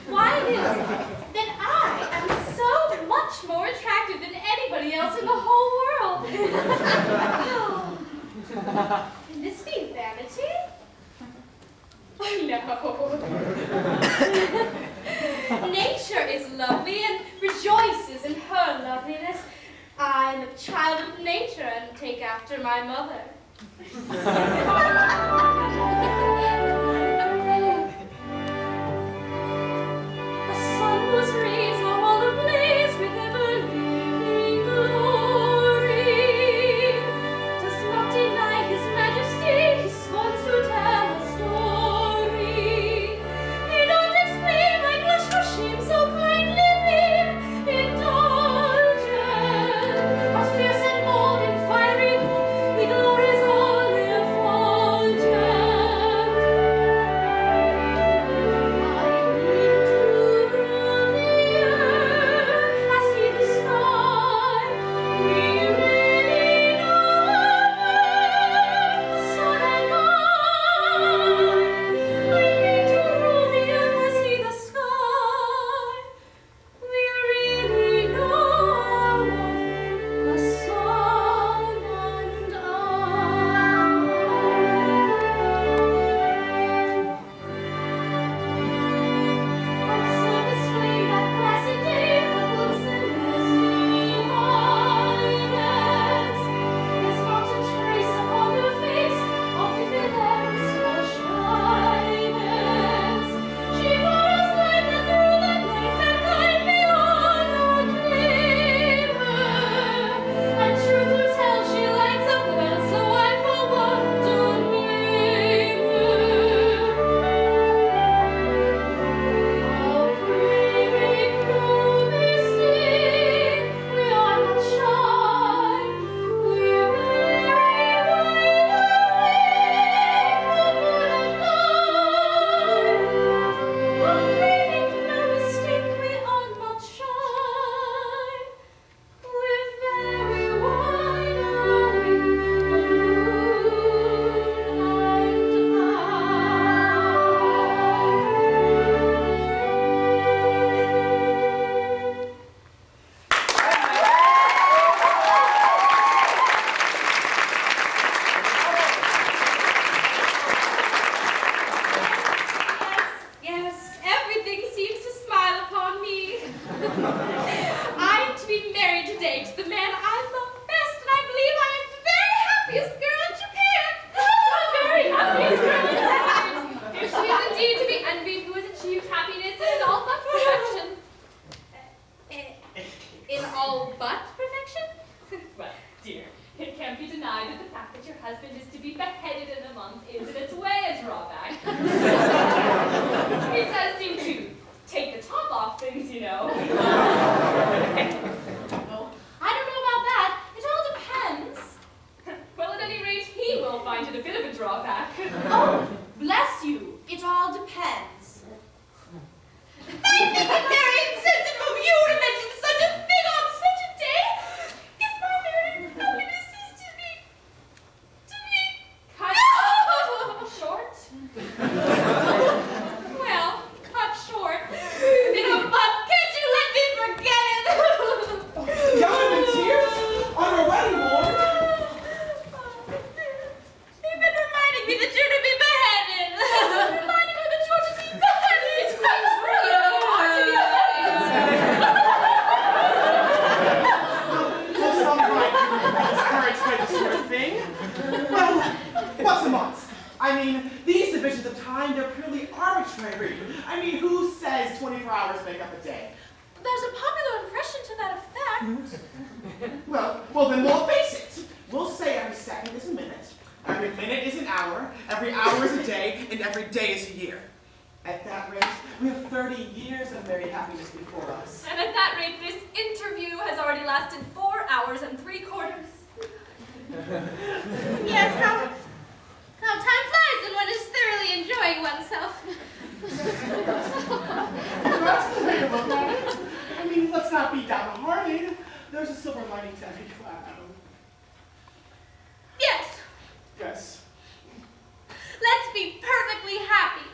why it is that I am so much more attractive than anybody else in the whole world. Can this be vanity? No. Nature is lovely and rejoices in her loveliness. I am a child of nature and take after my mother. The sun was raised all ablaze with ever-living glory. Does not deny his majesty, he scorns to tell a story. He don't exclaim, I blush for shame, so kindly beam, indulgent. But fierce and bold and fiery, he glories all effulgent. I need to rule the earth, I see the sky. We really know the sun and I need to rule the earth, I see the sky. We really know the sun and I. Observe his flame that placid day, but looks and misty highness. There's not a trace upon her face of diffidence or shyness. She bore us light and through the night and kind beyond our dreamer. And true to tell, she lights up well, so I for one don't blame her. How pretty could we sing? We are not shy. We very wide awake, how pretty no mistake, we are not shy. We're very wide awake, the Yes, everything seems to smile upon me. I'm to be married today to the man I love best, and I believe I am the very happiest girl in Japan. The very happiest girl in Japan. She is indeed to be envied who has achieved happiness in all but perfection. In all but perfection? Well, dear, it can't be denied that the fact that your husband is to be beheaded in a month is in its way a drawback. It does seem to take the top off things, you know. Oh, I don't know about that. It all depends. Well, at any rate, he will find it a bit of a drawback. Oh, bless you. It all depends. I think it very insensitive of you to mention such a thing on such a day. If my married happiness is to be Cut short? well, cut short. But can't you let me forget it? Y'all in tears on our wedding morn. You've been reminding me that you're to be beheaded. Reminding me that you're to be beheaded. It's quite true. You are to be beheaded. Well, some right discouraged by this sort of thing. Well, what's a month? I mean, these divisions of time, they're purely arbitrary. I mean, who says 24 hours make up a day? There's a popular impression to that effect. Well, then we'll face it. We'll say every second is a minute, every minute is an hour, every hour is a day, and every day is a year. At that rate, we have 30 years of married happiness before us. And at that rate, this interview has already lasted 4 hours and 3/4. Yes, how time flies when one is thoroughly enjoying oneself. That's the way to look at it. I mean, let's not be downhearted. There's a silver lining to every cloud. Yes, Yes. let's be perfectly happy.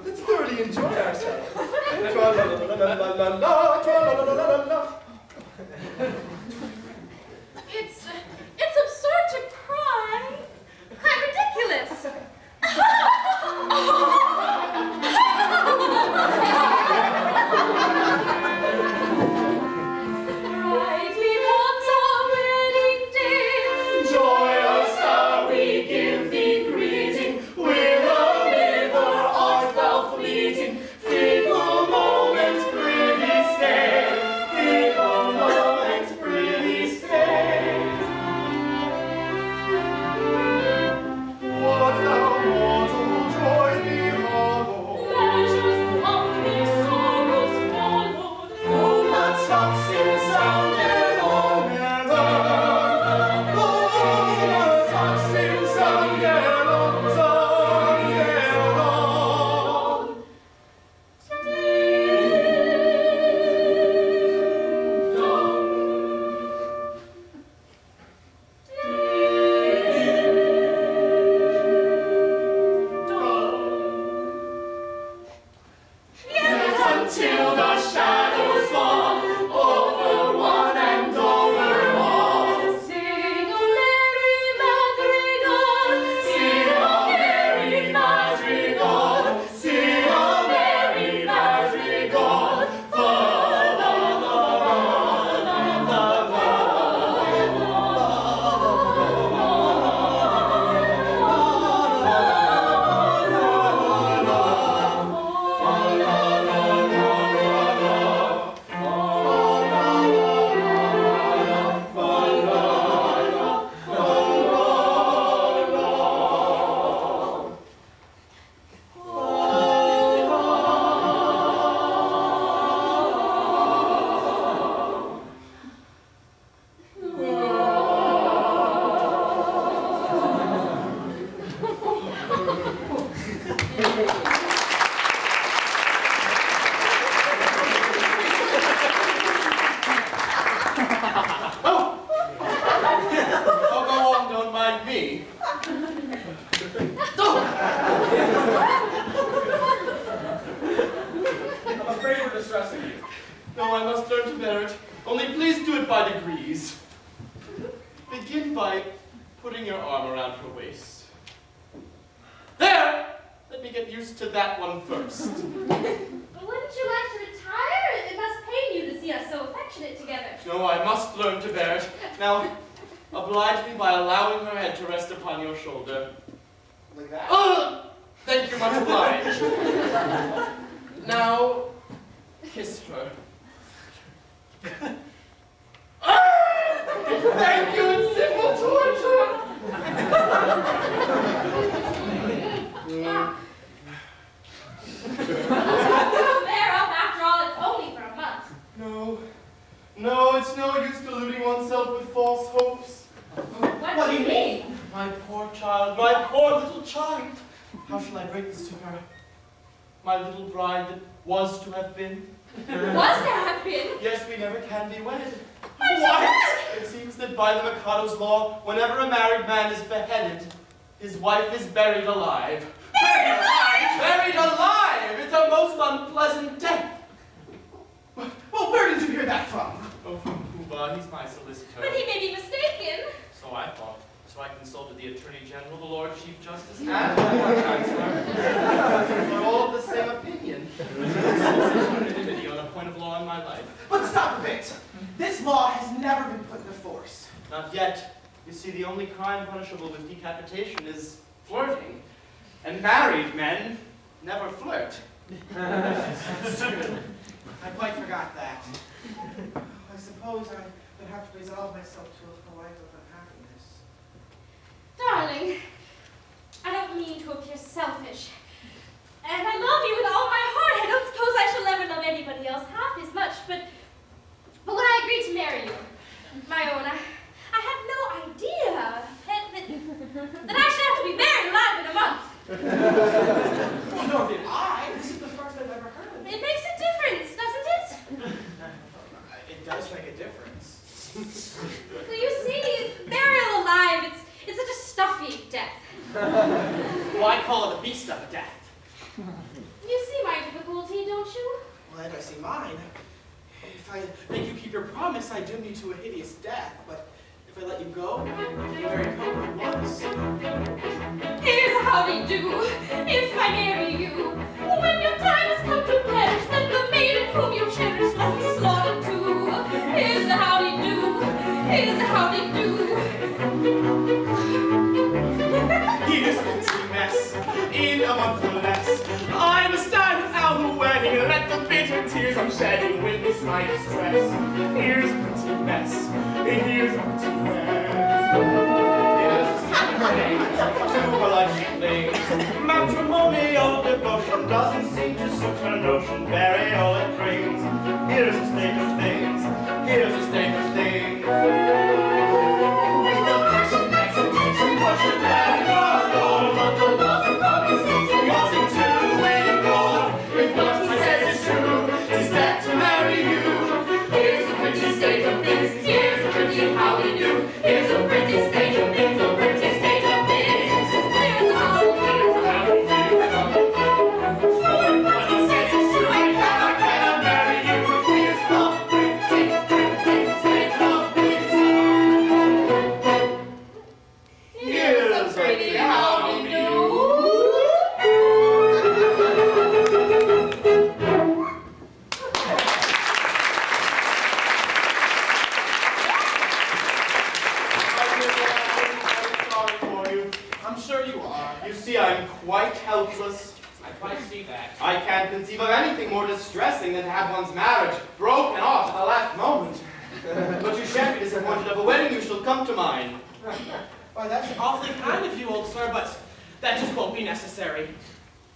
Let's thoroughly enjoy ourselves. Tra-la-la-la-la-la-la, tra-la-la-la-la-la. It's absurd to cry. I'm ridiculous. Right before our wedding day, Joyous are we give thee greeting. Whither art thou fleeting? Fickle moments, prithee stay. Fickle moments, prithee stay. What thou mortal joys behollow? pleasures lovely, sorrows followed. Who that stops in sound and all never? Who that stops in sound and all Yet until the shadows fall over one and over all. Sing a merry madrigal, Sing a merry madrigal, sing a merry madrigal, for the Oh, go on, don't mind me. I'm afraid we're distressing you. No, I must learn to bear it. Only please do it by degrees. Begin by putting your arm around her waist. There! Let me get used to that one first. But wouldn't you like to retire? It must pain you to see us so affectionate together. No, I must learn to bear it. Now, oblige me by allowing her head to rest upon your shoulder. Like that? Thank you, much obliged. Now, kiss her. Thank you, it's simple torture. Bear up, after all, it's only for a month. No, it's no use deluding oneself with false hopes. What do you mean? My poor child, my poor little child. How shall I break this to her? My little bride that was to have been. Was there have been? Yes, we never can be wed. What? It seems that by the Mikado's law, whenever a married man is beheaded, his wife is buried alive. Buried alive? Buried alive! It's a most unpleasant death. Well, where did you hear that from? Oh, from Cuba, he's my solicitor. But he may be mistaken. So I thought. So I consulted the Attorney General, the Lord Chief Justice, and the Lord Chancellor. They're all of the same opinion. Anonymity on a point of law in my life. But stop a bit. This law has never been put into force. Not yet. You see, the only crime punishable with decapitation is flirting. And married men never flirt. I quite forgot that. I suppose I would have to resolve myself to a life of unhappiness. Darling, I don't mean to appear selfish. And I love you with all my heart. I don't suppose I shall ever love anybody else half as much, but when I agreed to marry you, my own, I had no idea that I should have to be buried alive in a month. Well, nor did I. This is the first I've ever heard of it. It makes a difference, doesn't it? It does make a difference. So you see, burial alive, it's Well, I call it a beast of death. You see my difficulty, don't you? Well, and I see mine. If I make you keep your promise, I doom you to a hideous death. But if I let you go, I'll be very cold at once. Here's how they do, if I marry you. When your time has come to perish, then the maiden whom you cherish must be slaughtered too. Here's how they do, here's how they do. Here's a pretty mess, in a month or less. I must die without the wedding, and let the bitter tears I'm shedding witness my distress. Here's a pretty mess, here's a pretty mess. Two polite things. Matrimonial devotion doesn't seem to suit her notion. Bury all it brings. Here's a state of things. Here's a state of things. The passion, exultation, worship, and all but the laws and bodies goes into waiting for. If what he says is true, he's dead to marry you. Here's a pretty state of things. Here's a pretty how we do. Here's a pretty state of things. A pretty state of things. Here's how we do. How we do. For what he says is true, I cannot marry you. Here's the pretty state of things. Here's a pretty how we do. I'm sure you are. You see, I'm quite helpless. I quite see that. I can't conceive of anything more distressing than to have one's marriage broken off at the last moment. But you shan't be disappointed. Of a wedding you shall come to mine. Why, that's awfully kind of you, old sir, but that just won't be necessary.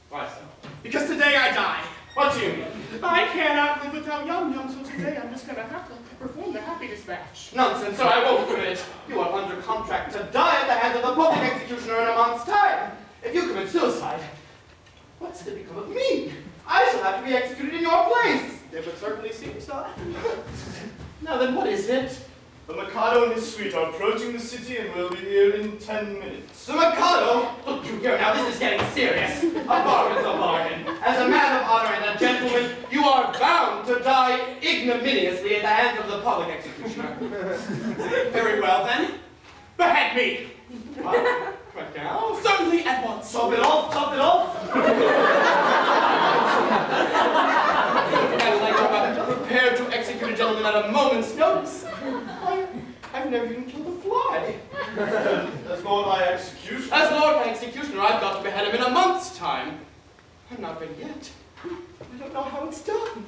Why so? Because today I die. What do you mean? I cannot live without Yum Yum, so today I'm just going to have to perform the happy dispatch. Nonsense, sir, I won't commit. You are under contract to die at the hands of the public executioner in a month's time. If you commit suicide, what's to become of me? I shall have to be executed in your place. It would certainly seem so. Now then, what is it? The Mikado and his suite are approaching the city and will be here in 10 minutes. The Mikado? Look you here now, this is getting serious. A bargain's a bargain. As a man of honor and a gentleman, you are bound to die ignominiously at the hands of the public executioner. Very well, then. Behead me. What? Right now? Certainly at once. Chop it off, chop it off! I'd like to prepare to execute a gentleman at a moment's notice. I've never even killed a fly. As Lord High Executioner. As Lord High Executioner, I've got to behead him in a month's time. I'm not ready yet. I don't know how it's done.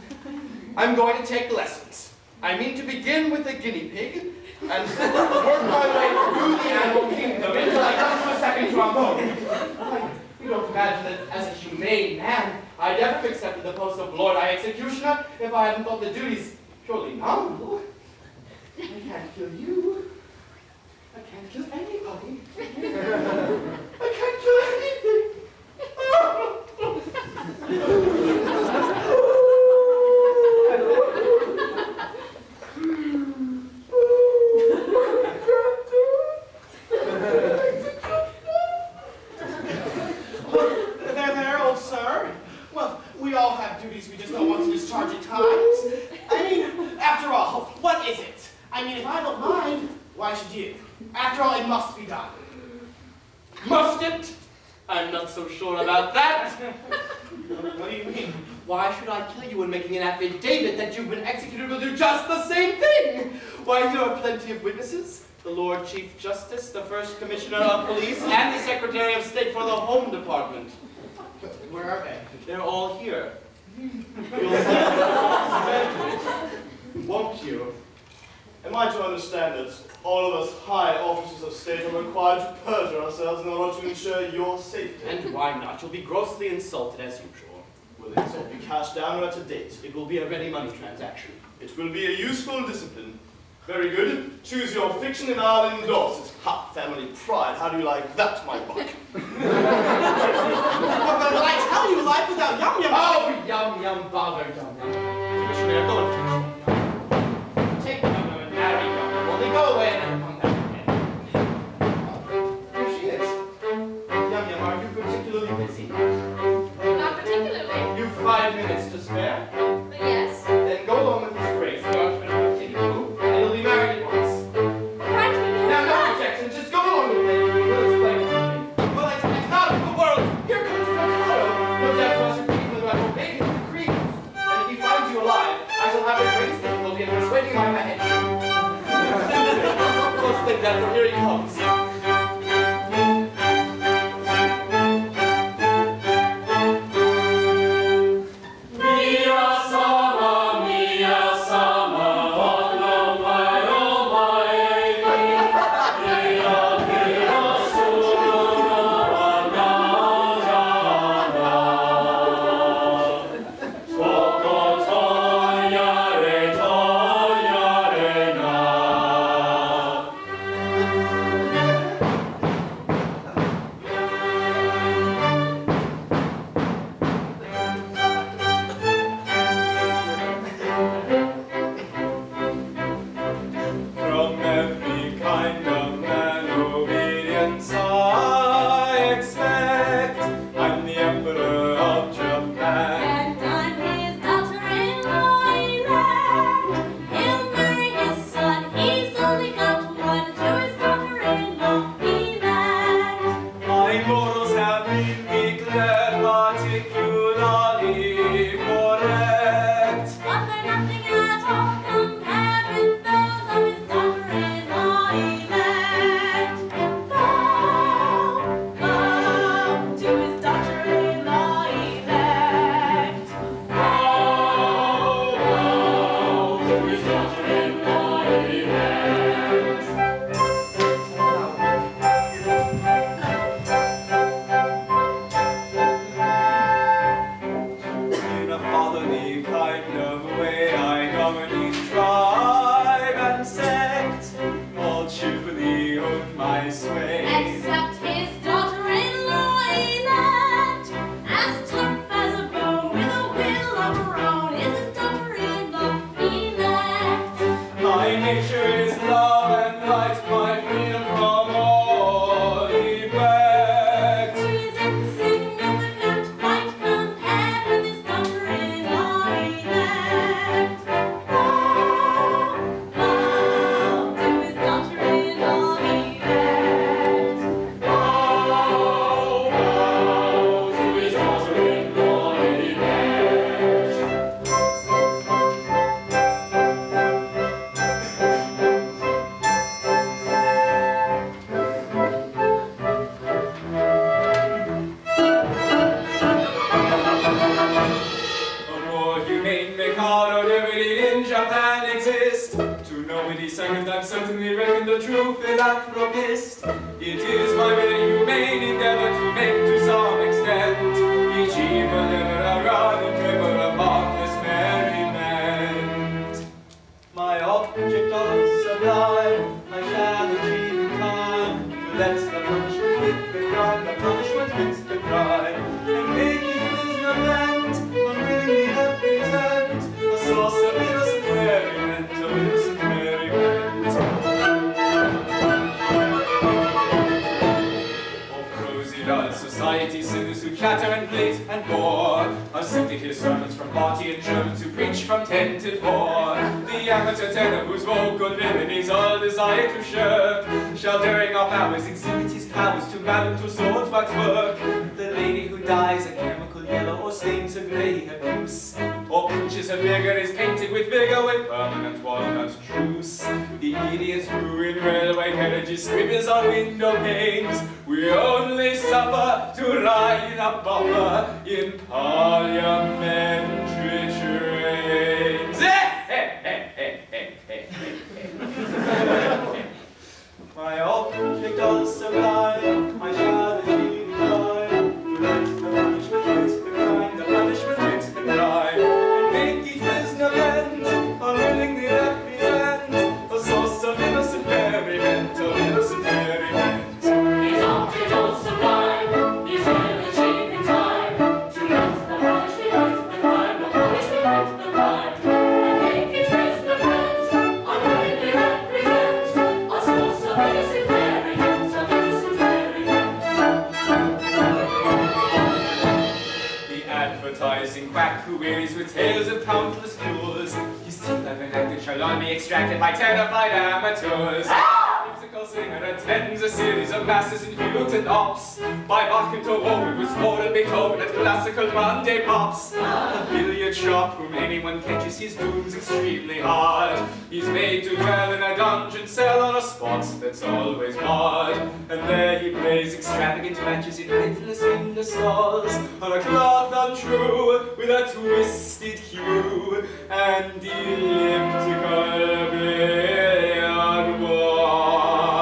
I'm going to take lessons. I mean to begin with the guinea pig and work my way through the animal kingdom until I come to a second trombone. You don't imagine that as a humane man, I'd ever have accepted the post of Lord High Executioner if I hadn't thought the duties purely nominal. I can't kill you. I can't kill anybody. I can't kill anything. There, old sir. Well, we all have duties we just don't want to discharge at times. I mean, after all, what is it? I mean, if I don't mind, why should you? After all, it must be done. Must it? I'm not so sure about that. What do you mean? Why should I kill you when making an affidavit that you've been executed will do just the same thing? Why, here are plenty of witnesses. The Lord Chief Justice, the First Commissioner of Police, and the Secretary of State for the Home Department. Where are they? They're all here. Won't you? Am I to understand that all of us high officers of state are required to perjure ourselves in order to ensure your safety? And why not? You'll be grossly insulted as usual. Will the insult be cash down or at a date? It will be a ready money transaction. It will be a useful discipline. Very good. Choose your fiction and I'll endorse it. Ha! Family pride. How do you like that, my buck? But I tell you, life without Yum Yum. Oh, yum yum, bother yum yum. Commissioner, go and fetch yum yum. Take yum yum and marry yum yum. Only go away and never come back again. Here she is. think that, for here he comes. Mikado, liberty in Japan exist. To know with these seconds, I'm certainly reckoned a true philanthropist. It is my very humane endeavor to make to some extent each evil never around and clever upon this merriment. My object of sublime, I shall achieve in time, to let the punishment hit the crime, the punishment hits the crime, and make it movement, unwillingly represent a source of innocent merriment, of innocent merriment. Of prosy dull society sinners who chatter and plate and bore, are sent to hear sermons from party and Germans who preach from 10 till 4. The amateur tenor whose vocal villanies all desire to shirk, shall during off hours exhibit his powers to madam to sword but work. The lady who dyes a chemical yellow or stains a grey abuse, or pinches her figure is painted with vigor with permanent walnut juice. The idiots who in railway carriages scribbles on window panes, we only suffer to ride a bumper in parliamentary trains. My object all sublime, I shall achieve in time, to let the punishment hit the crime, the punishment hit the crime, and make it resonant, unwillingly represent a source of innocent merriment, of innocent merriment. His object all sublime, he shall achieve in time, to let the punishment hit the crime, the punishment hit the crime, and make it resonant, unwillingly represent a source of innocent merriment, of innocent merriment. The advertising quack who wearies with tales of countless duels, his teeth like an acted shall all be extracted by terrified amateurs. Whimsical singer attends a series of masses in fugues and ops. By Bach interwoven with Ford and Beethoven and classical Monday pops. A billiard shop whom anyone catches his tunes extremely hard. He's made to dwell in a dungeon cell on a spot that's always barred. And there he plays extravagant matches in endless stalls on a cloth untrue with a twisted hue and elliptical billiard walls.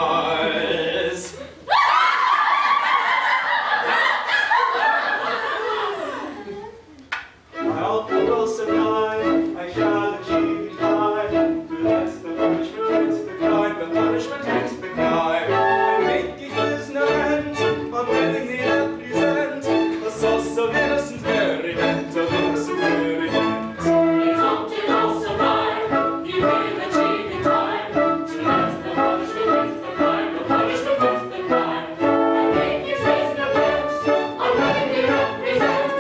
I'll will supply, I shall achieve it high. Bless the punishment hence the crime, the punishment hence the crime. And make it his hand, unwillingly represent a source of innocent merriment, of innocent merriment. His own did all survive, he will achieve in time. To bless the punishment hence the crime, the punishment hence the crime. And make his reasonableness, unwillingly represent a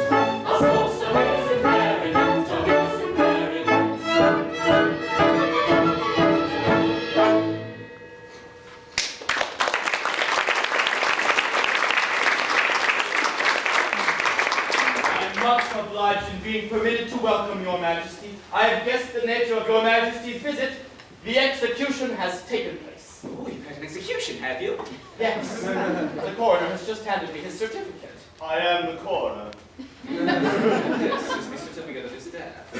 source of innocent merriment, of innocent merriment. I am much obliged in being permitted to welcome your majesty. I have guessed the nature of your majesty's visit. The execution has taken place. Oh, you've had an execution, have you? Yes. The coroner has just handed me his certificate. I am the coroner. Yes, is the certificate of his death.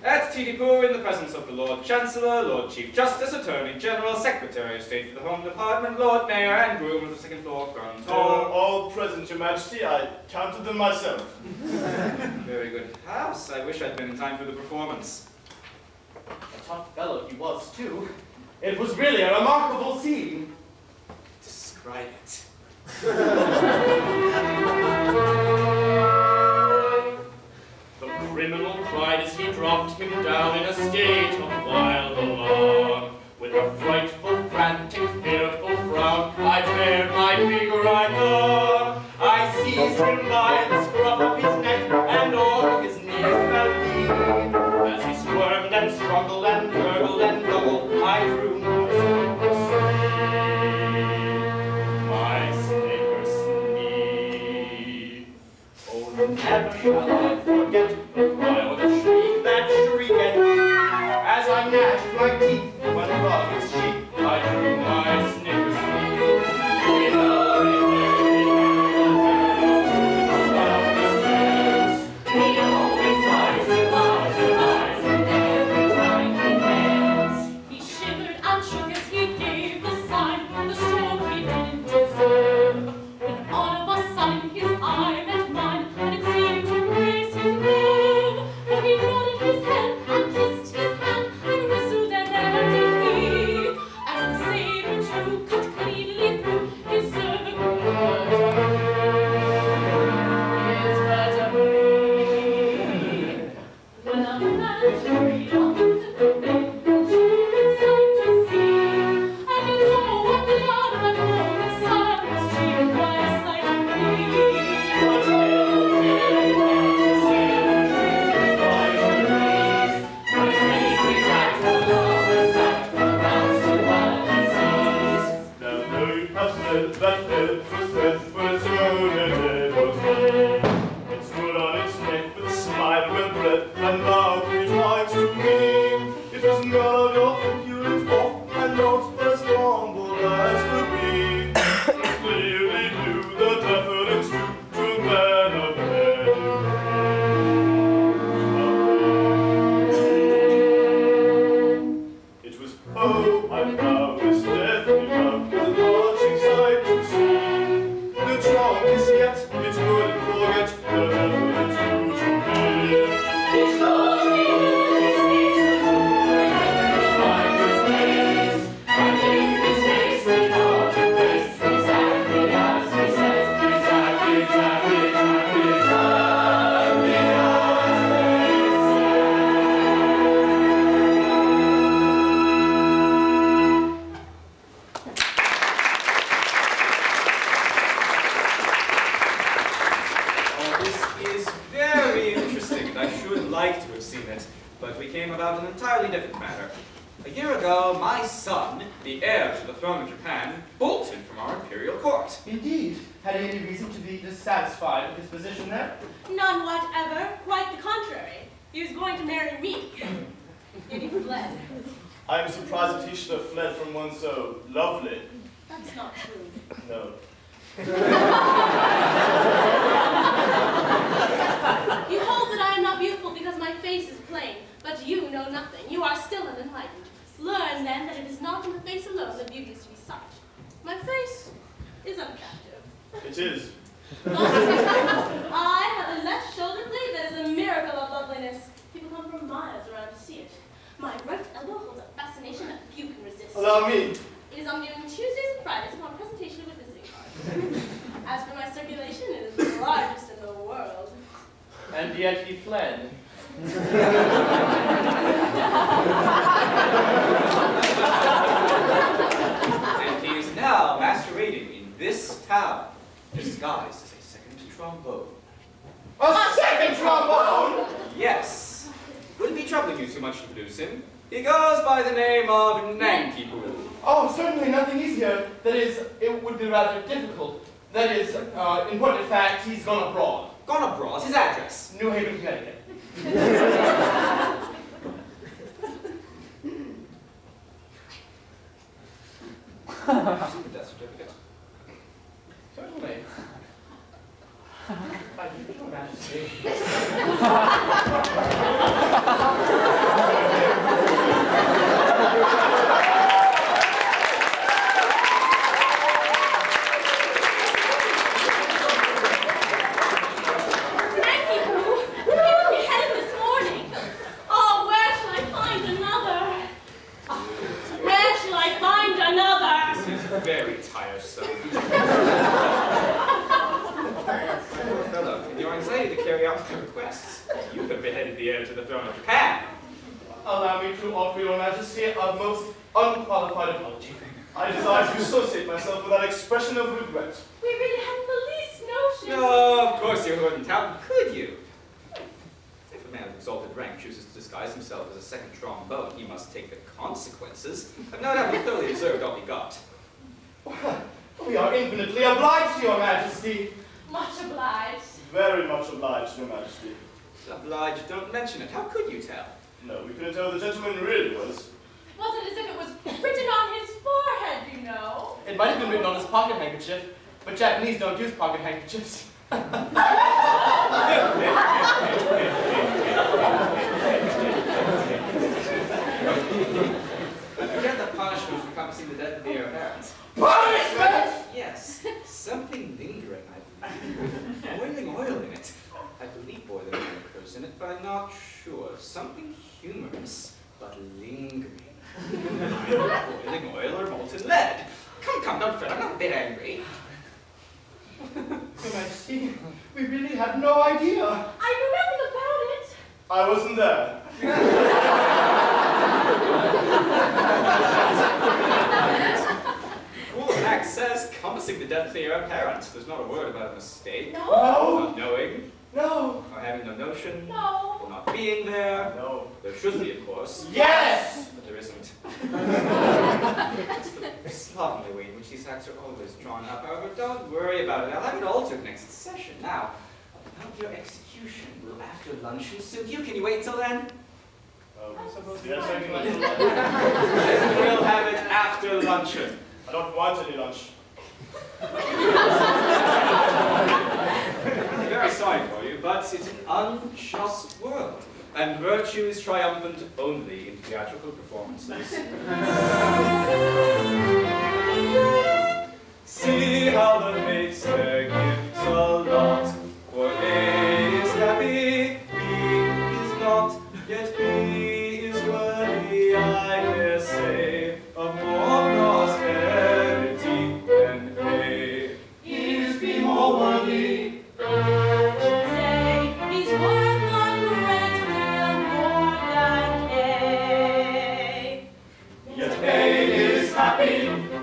At Tidipur, in the presence of the Lord Chancellor, Lord Chief Justice, Attorney General, Secretary of State for the Home Department, Lord Mayor, and groom of the second floor front door. All present, your majesty. I counted them myself. Very good house. I wish I'd been in time for the performance. A tough fellow he was, too. It was really a remarkable scene. Describe it. The criminal cried as he dropped him down in a state of wild alarm. With a frightful, frantic, fearful frown, I bared my finger, I thought. I seized him by the scruff of his neck, and o'er his knees fell he. As he squirmed and struggled and gurgled and doubled, I drew my snicker snee. Oh, never shall I forget the cry or the shriek that shriek at me. As I gnashed my teeth when from its cheek I drew my snicker snee. He always lies and lies and lies, and every time he bends, he shivered and shook as he gave the sign, the stroke he didn't deserve. When all of a sudden his eye met mine, and it seemed to praise his love. For he nodded his head and kissed his hand, and whistled and never did he, as the saber too cut cleanly through his cervical artery. His artery. When a man hurried on the pavement, children sight to see, and he saw what the Lord of the Roman Son was cheered by a sight of me. The tale came to say the truth by degrees, but his lazy back to love was back from bounds to wild disease. Now though you have said that head was death, but its own head was dead. It stood on its neck with a smile and breath, and loudly tried to mean it was none of your impudent fault, and not as humble as could be. It clearly knew the deference due to men of pedigree. It was, oh, I found this deathly love, the marching sight to see. The trunk is yet, it couldn't forget the deference due to me. His Lord healed his knees to wherever he finds his place, and in his face we know to place exactly as he says, exactly as they Oh, this is very interesting, and I should like to have seen it, but we came about an entirely different matter. year ago, my son, the heir to the throne of Japan, bolted from our imperial court. Indeed. Had he any reason to be dissatisfied with his position there? None whatever. Quite the contrary. He was going to marry me. And he fled. I am surprised that he should have fled from one so lovely. That's not true. No. You hold that I am not beautiful because my face is plain, but you know nothing. You are still unenlightened. Learn, then, that it is not in the face alone that beauty is to be sought. My face is unattractive. It is. I have a left shoulder blade that is a miracle of loveliness. People come from miles around to see it. My right elbow holds a fascination that few can resist. Allow me. It is on given Tuesdays and Fridays upon presentation of a visiting card. As for my circulation, it is the largest in the world. And yet he fled. And he is now masquerading in this town, disguised as a second trombone. A second trombone? Yes. Wouldn't be troubling you too much to produce him. He goes by the name of Nankipu. Oh, certainly nothing easier. That is, it would be rather difficult. That is, in point of fact, he's gone abroad. Gone abroad, his address. New Haven, Connecticut. Death certificate. Certainly. I do, Your Majesty. Very tiresome. Poor fellow, in your anxiety to carry out my requests, you have beheaded the heir to the throne of Japan. Allow me to offer Your Majesty a most unqualified apology. I desire to associate myself with that expression of regret. We really hadn't the least notion. No, of course you wouldn't. How could you? If a man of exalted rank chooses to disguise himself as a second trombone, he must take the consequences. I've no doubt we thoroughly observed all he got. We are infinitely obliged to Your Majesty. Much obliged. Very much obliged, Your Majesty. Obliged, don't mention it. How could you tell? No, we couldn't tell who the gentleman really was. It wasn't as if it was written on his forehead, you know. It might have been written on his pocket handkerchief, but Japanese don't use pocket handkerchiefs. Forget the punishment for compassing the death of the heir apparent. Punishment! Yes, something lingering, I believe. Boiling oil in it. I believe boiling oil occurs in it, but I'm not sure. Something humorous, but lingering. Boiling oil or molten lead. Come, don't fret. I'm not a bit angry. Your Majesty, we really had no idea. I knew nothing about it. I wasn't there. Rule of Act says compassing the death of the heir apparent. There's not a word about a mistake. No. Not knowing. No. Or having no notion. No. Or not being there. No. There should be, of course. Yes! But there isn't. That's the slovenly way in which these acts are always drawn up. However, don't worry about it. I'll have it altered next session. Now, about your execution. Will after luncheon suit you? Can you wait until then? Yes, I can let you Then we'll have it after luncheon. I don't want any lunch. I'm very sorry for you, but it's an unjust world. And virtue is triumphant only in theatrical performances. See how the maids their gifts allot. For A is happy, B is not, yet B is worthy, I dare say, of more prosperity than A. Is B more worthy? Say he's worth a great deal more than A. Yet A is happy,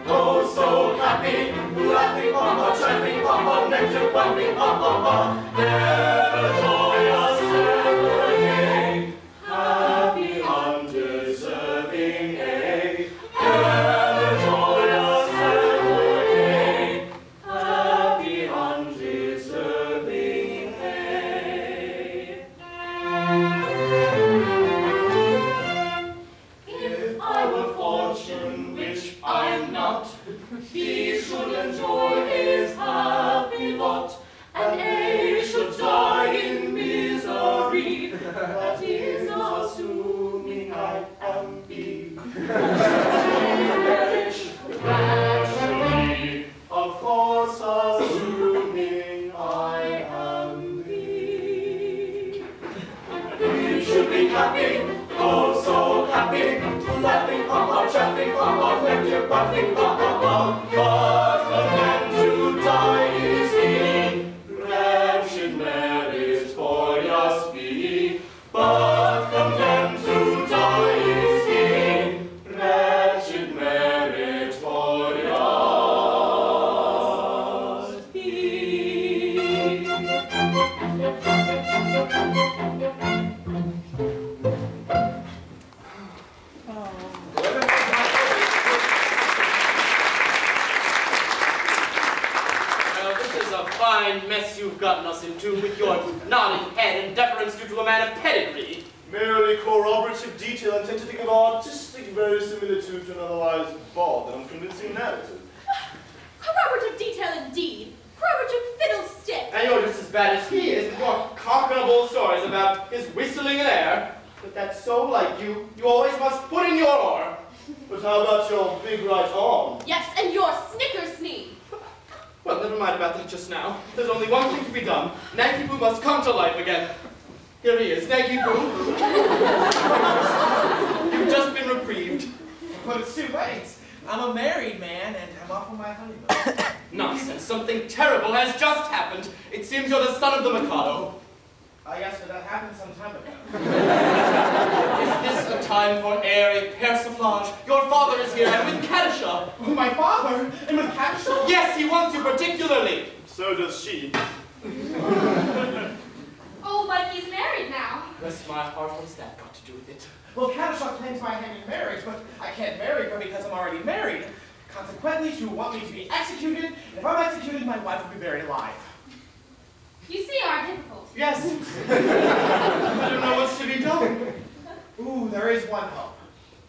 oh so happy, laughing papa, chaffing papa, nectar pumping papa, never joyous ever again, happy undeserving A. not. He should enjoy his happy lot, and A should die in misery. That is assuming I am B. Perish gradually, of course assuming I am B. We should be happy, oh so happy, laughing, chaffing, lecture, puffing, but condemned to die is he. Wretched merit for us be, but condemned to die is he. Wretched merit for us be. Fine mess you've gotten us into with your nodding head and deference due to a man of pedigree. Merely corroborative detail intended to give artistic verisimilitude to an otherwise bald and unconvincing narrative. Corroborative detail indeed. Corroborative fiddlestick. And you're just as bad as he is with your cock-and-a-bull stories about his whistling in air. But that's so like you. You always must put in your oar. But how about your big right arm? Yes, and your snickersnee. Well, never mind about that just now. There's only one thing to be done. Nanky Poo must come to life again. Here he is, Nanky Poo. You've just been reprieved. But it's too late. I'm a married man, and I'm off on my honeymoon. Nonsense. Something terrible has just happened. It seems you're the son of the Mikado. Yes, but that happened some time ago. Is this a time for airy persiflage? Your father is here, and with Kadisha. Oh, my father? And with Kadisha? Yes, he wants you particularly. So does she. Oh, Mikey's married now. Bless my heart, what's that got to do with it? Well, Kadisha claims my hand in marriage, but I can't marry her because I'm already married. Consequently, she will want me to be executed, and if I'm executed, my wife will be buried alive. You see our difficulty. Yes. I don't know what's to be done. Ooh, there is one hope.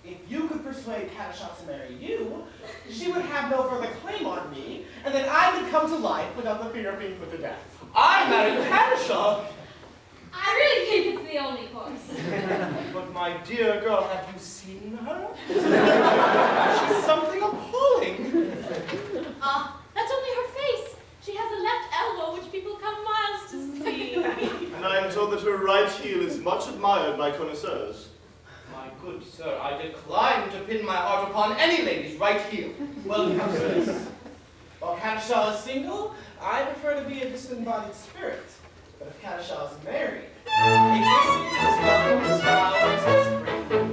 If you could persuade Kadisha to marry you, she would have no further claim on me, and then I would come to life without the fear of being put to death. I married Kadisha. I really think it's the only course. But my dear girl, have you seen her? She's something appalling. That's only her face. She has a left elbow which people come miles to see. And I am told that her right heel is much admired by connoisseurs. My good sir, I decline to pin my heart upon any lady's right heel. Well, it comes to this. While Kadisha is single, I prefer to be a disembodied spirit. But if Kadisha is married, existence is welcome as flowers in spring.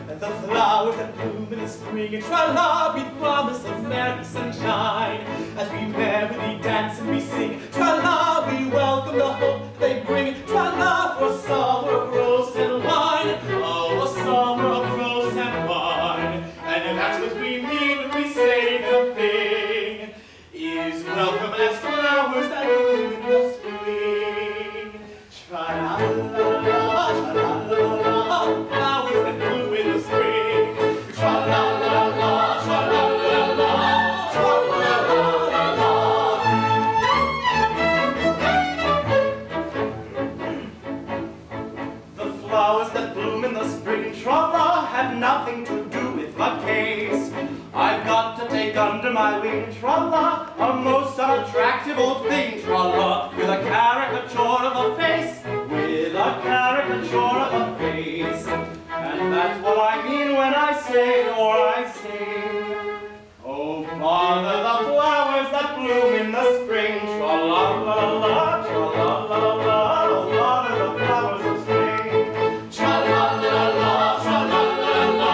And the flowers that bloom in the spring, and tra-la, we promise of merry sunshine. As we merrily dance and we sing, tra-la, we welcome the hope they bring. Tra-la, for summer of rose and wine. Oh, a summer of rose and wine. And that's what we mean when we say the thing is welcome as flowers that bloom in the spring. Tra-la-la-la, tra-la-la-la, flowers that bloom in the spring. Tra-la-la-la, tra-la-la-la, tra-la-la-la. The flowers that bloom in the spring, tra-la, have nothing to do with my case. I've got to take under my wing, tra-la, a most unattractive old thing, tra-la, with a caricature of a face, with a caricature of a face. And that's what I mean when I say, or I sing, oh, bother the flowers that bloom in the spring, tra-la-la-la, tra-la-la-la, oh, bother the flowers of spring, tra-la-la-la, tra-la-la-la.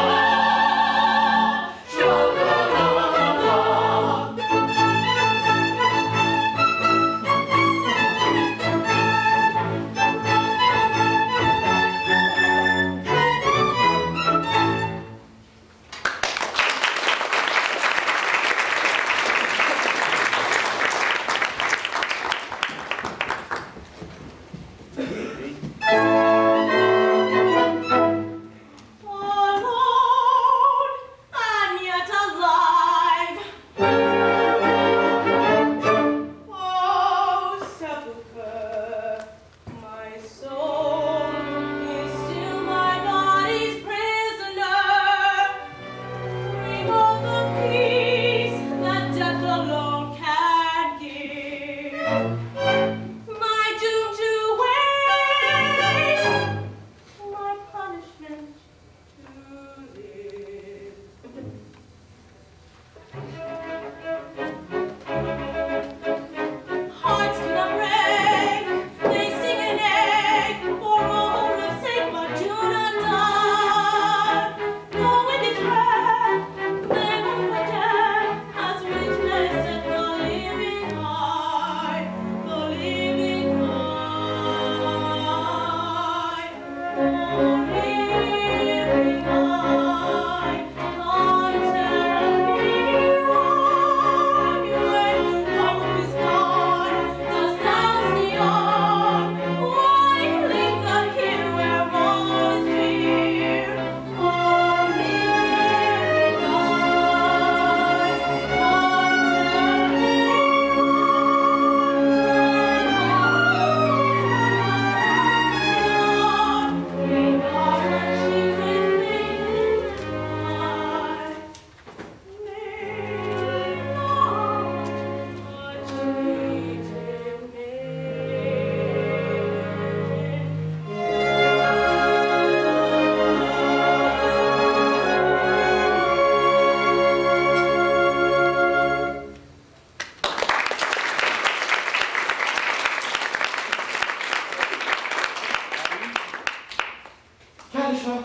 Hearts do not break, they sing an egg, for all of sake, but do not die. Though in the dread, they will forget, as witnessed the living eye, the living eye, the living eye. Come tell me why, when hope is gone, dost thou stay on? Why linger here where all is fear? Oh, living eye, come tell me why. We are what she with me. Cadisha,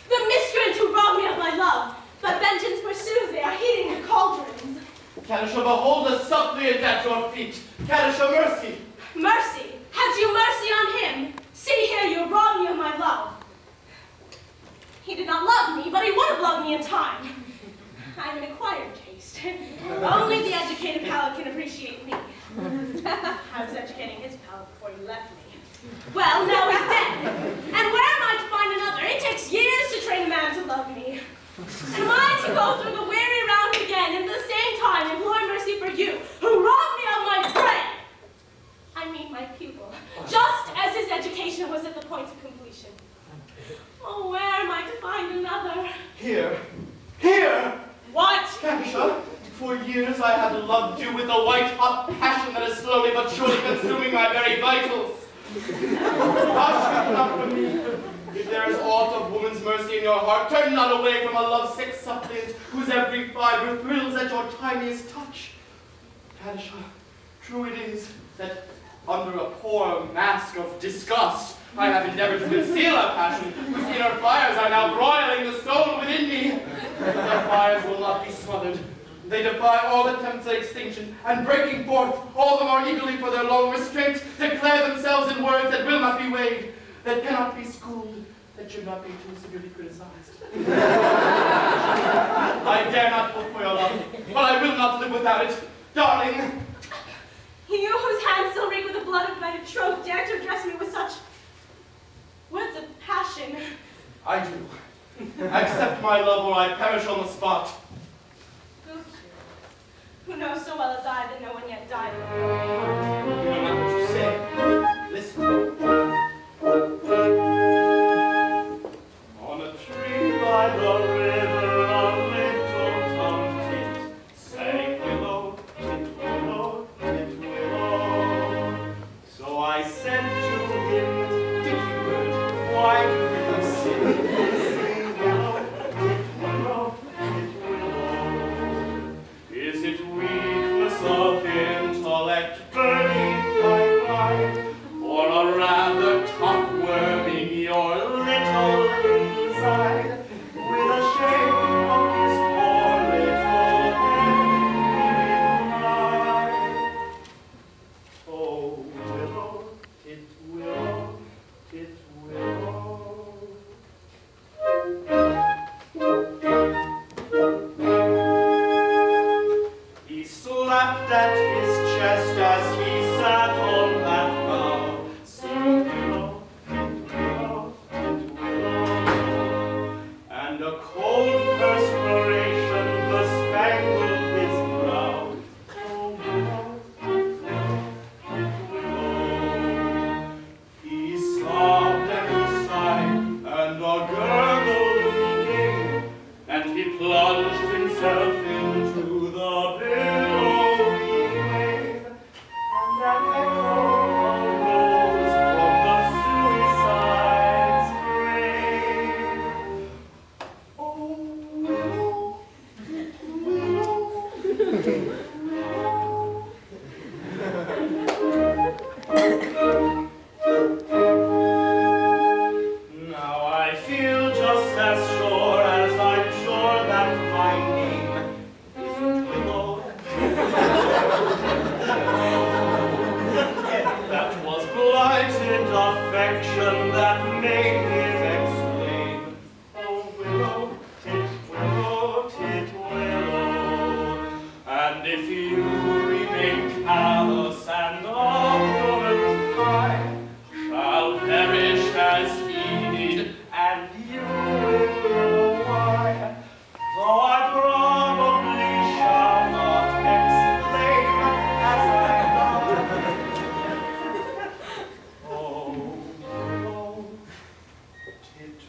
The miscreants who robbed me of my love, but vengeance pursues, they are heating their cauldrons. Cadisha, behold a suppliant at your feet. Cadisha, mercy. Mercy, had you mercy on him? See here, you robbed me of my love. He did not love me, but he would have loved me in time. I have an acquired taste. Only the educated palate can appreciate me. I was educating his palate before he left me. Well, now he's dead. And where am I to find another? It takes years to train a man to love me. Am I to go through the weary round again and at the same time implore mercy for you, who robbed me of my bread? I mean my pupil, just as his education was at the point of completion. Oh, where am I to find another? Here. Here! What? Cadisha, for years I have loved you with a white-hot passion that is slowly but surely consuming my very vitals. Hush not from me. If there is aught of woman's mercy in your heart, turn not away from a lovesick suppliant whose every fiber thrills at your tiniest touch. Cadisha, true it is that under a poor mask of disgust, I have endeavored to conceal a passion whose inner fires are now broiling the soul within me. But their fires will not be smothered. They defy all attempts at extinction, and breaking forth, all the more eagerly for their long restraint, declare themselves in words that will not be weighed, that cannot be schooled, that should not be too severely criticized. I dare not hope for your love, but I will not live without it. Darling, You whose hands still reek with the blood of my betrothed dare to address me with such words of passion. I do. Accept my love or I perish on the spot. Who knows so well as I that no one yet died. You know not what you say. Listen. On a tree by the river, a little tongue tit sang willow, tit willow, tit willow. So I said to him, Dicky bird, why do you sing? Sing willow, tit willow, tit willow. Is it weakness of intellect burning my pride, or a rather tough worming your little inside, with a shake of his poor little head? Oh, willow, tit willow, tit willow. He slapped at his chest as he sat on that bough, singing willow, willow, willow. And a cold perspiration bespangled his brow. Oh, willow, willow. He sobbed and he sighed, and a gurgle came, and he plunged himself into the billowy wave, and that Now I feel just as sure as I'm sure that my name isn't Willow. That was blighted affection that made me exclaim, oh willow, tit willow. And if you remain callous and obdurate, I shall perish as he did, and you will know why. Though I probably shall not explain as I die. Oh, willow, tit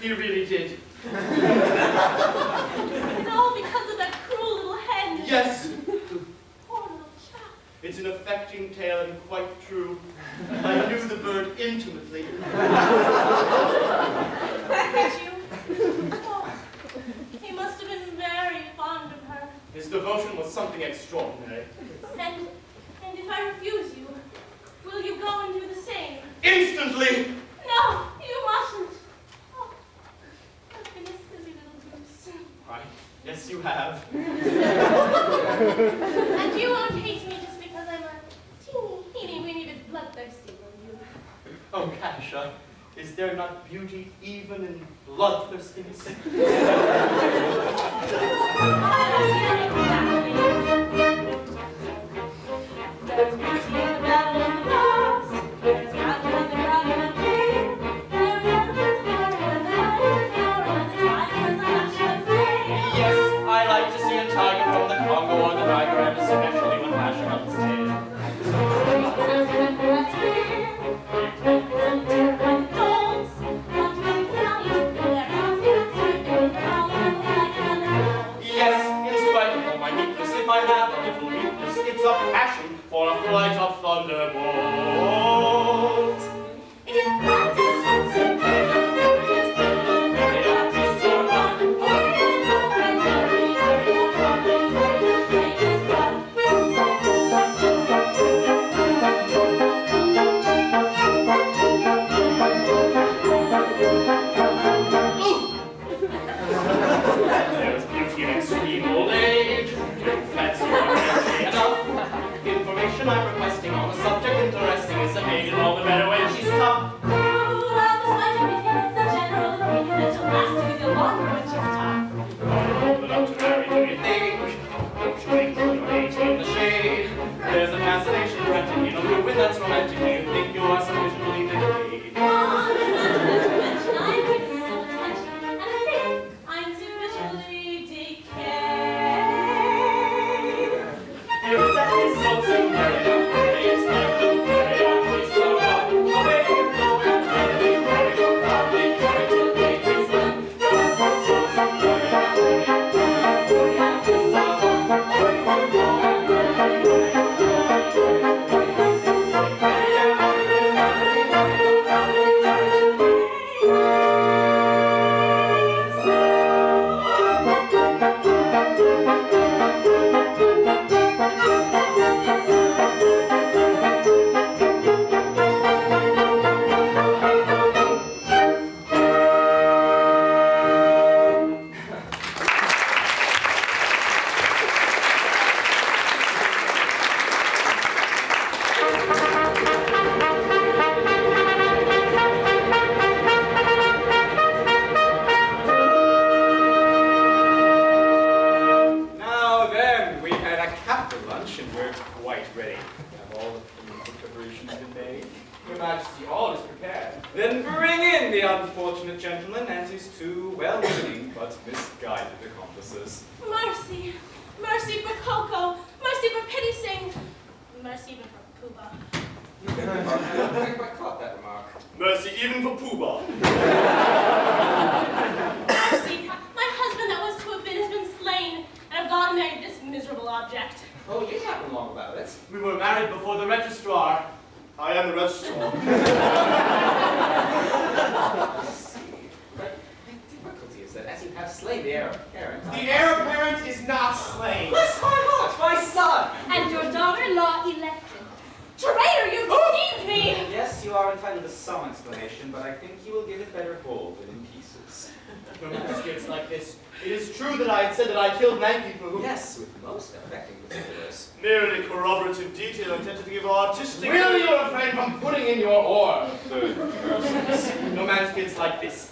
He really did. And all because of that cruel little hen. Yes, Poor little chap. it's an affecting tale and quite true. I knew the bird intimately. Did you? Oh, he must have been very fond of her. His devotion was something extraordinary. And if I refuse you, will you go and do the same? Instantly! No, you mustn't. Oh, I've been a silly little goose. Why, yes you have. And you won't hate me just because I'm a teeny weeny bit bloodthirsty, will you? Oh, Kasha, is there not beauty even in bloodthirstiness? There's beauty in the battle of the lost. There's battle in the battle of the king. There's battle in the Yes, I like to see a tiger from the Congo or the Niger, and especially when lashing up its tail. Yes, in spite of all my weakness, if I have a little weakness, it's a passion for a flight of thunderbolts. There's beauty in extreme old age. You fancy your energy enough. Information I'm requesting on a subject interesting is made all the better when she's tough. Old enough to marry, do you think? Don't you think you're 80 in the shade? There's a fascination granted in a ruin that's romantic. Do you think you are sufficiently decayed? If that is so Cinderella, it's time to carry on this love. Away you go and tell me where you're probably trying to make this love. So Cinderella, Then bring in the unfortunate gentleman and his two well-meaning but misguided accomplices. Mercy, mercy for Coco, mercy for Pity Sing, mercy even for Pooba. I caught that remark. Mercy even for Pooh-Bah. See, my husband that was to have been has been slain, and I've gone and married this miserable object. Oh, you can't be wrong about it. We were married before the registrar. I am the registrar. But the difficulty is that as you have slain the heir apparent... The heir apparent is not slain. Bless my heart, my son! And your daughter-in-law elected. Traitor, you deceived me! Yes, you are entitled to some explanation, but I think you will give it better hold than in pieces. Your Majesty, it's like this. It is true that I had said that I killed 9 people who... Yes, with most affecting particulars. Merely corroborative detail intended to give artistic... Will you refrain from putting in your oar? Your Majesty, it's like this.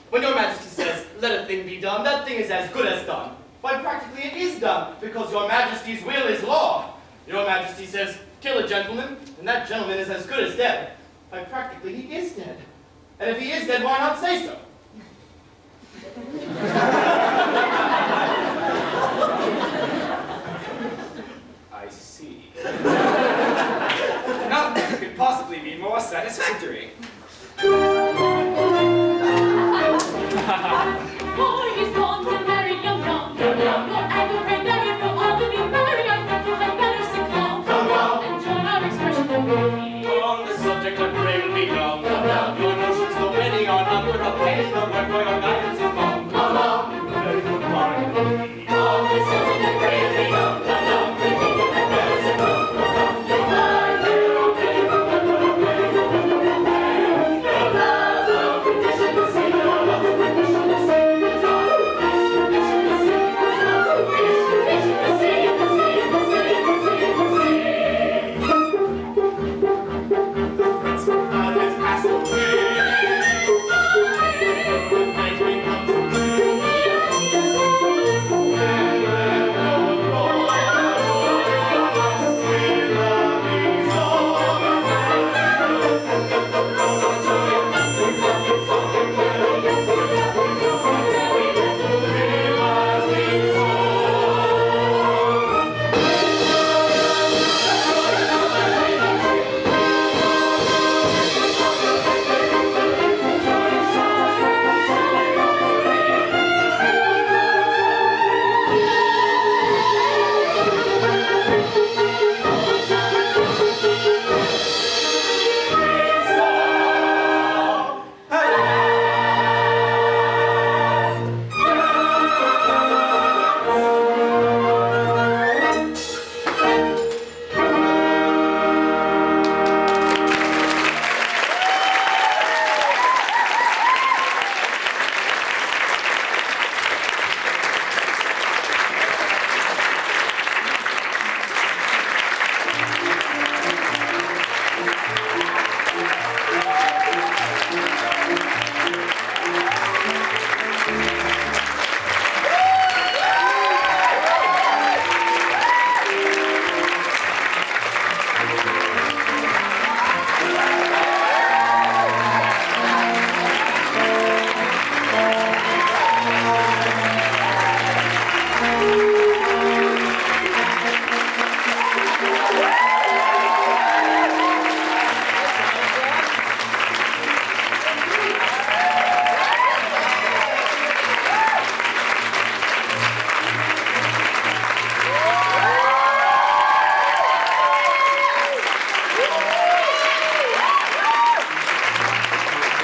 When Your Majesty says, let a thing be done, that thing is as good as done. Why, practically it is done, because Your Majesty's will is law. Your Majesty says, kill a gentleman, and that gentleman is as good as dead. Why, practically he is dead. And if he is dead, why not say so? I see. Nothing could possibly be more satisfactory. Oh, he's gone to marry young John. Your anger may marry no other than marry. I think you had better sit down. And join our expression of beauty. On the subject, I pray will be dumb. Your notions, though many are none, but a penny the word for your guidance is mum. Very good bargain. On the subject I pray will be dumb. We think it had better sit down. Your mind will obey. Your love of condition to see. Your love of condition to see.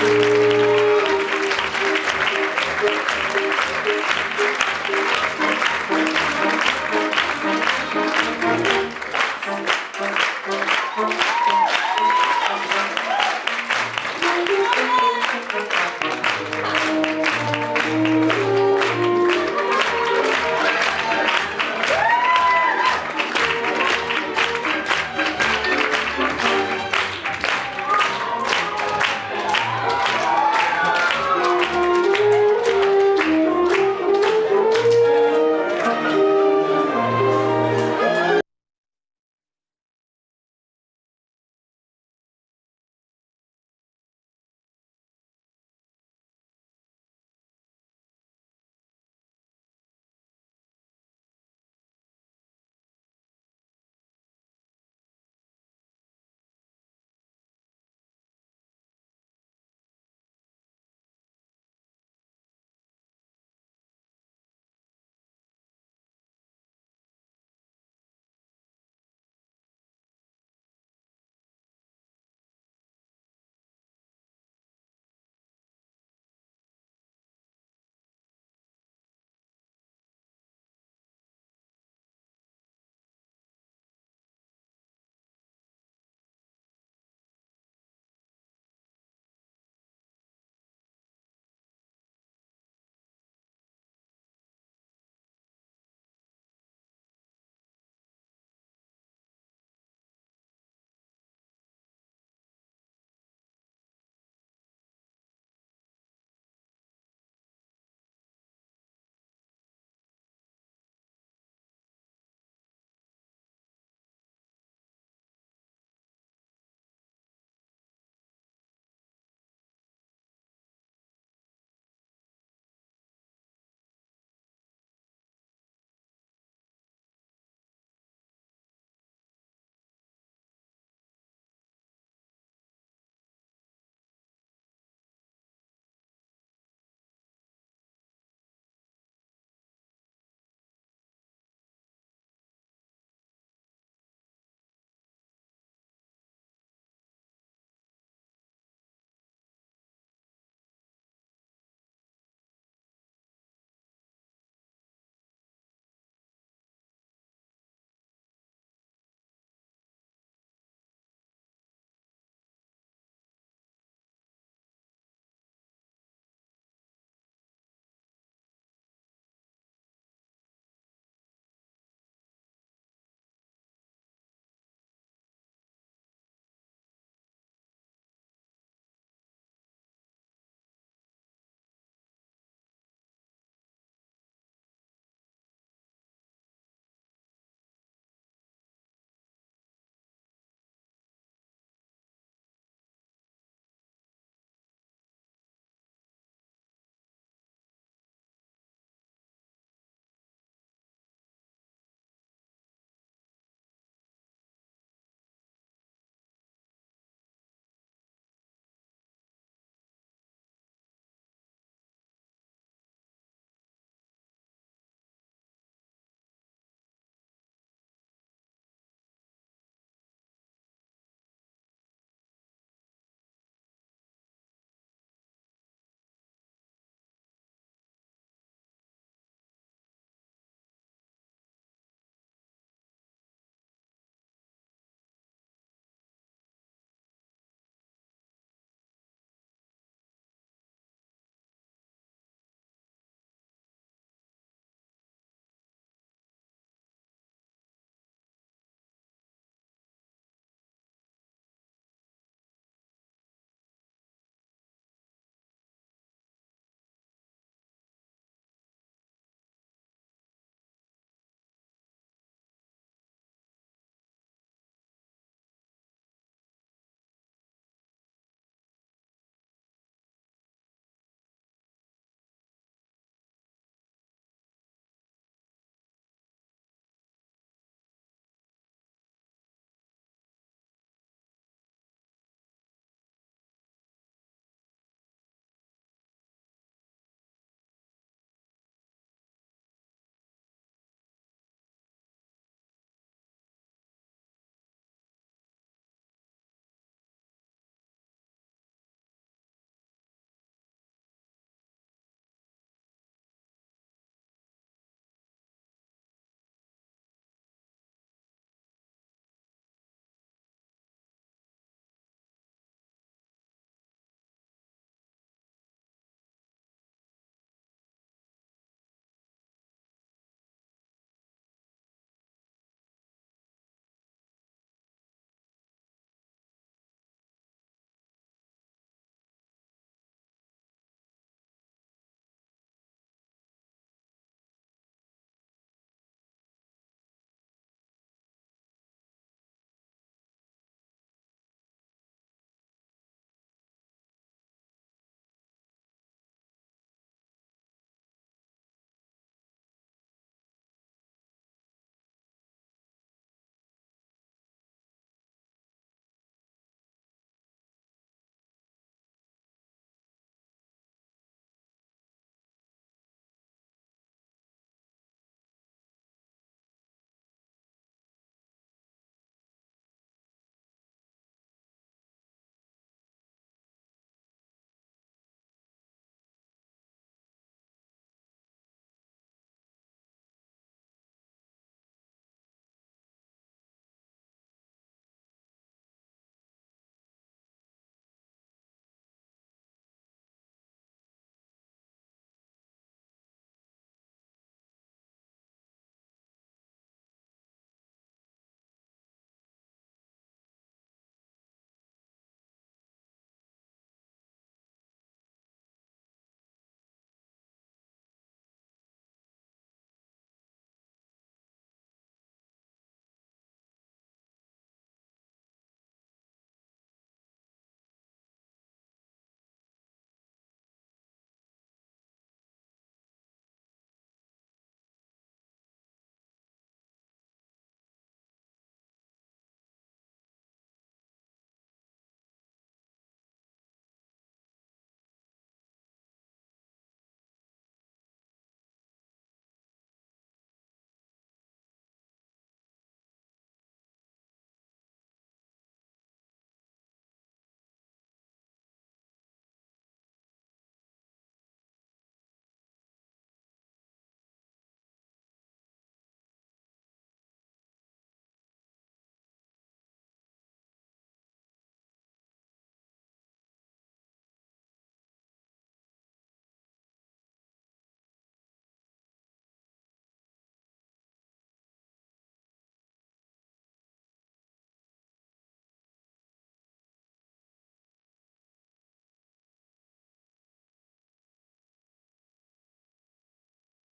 Thank you.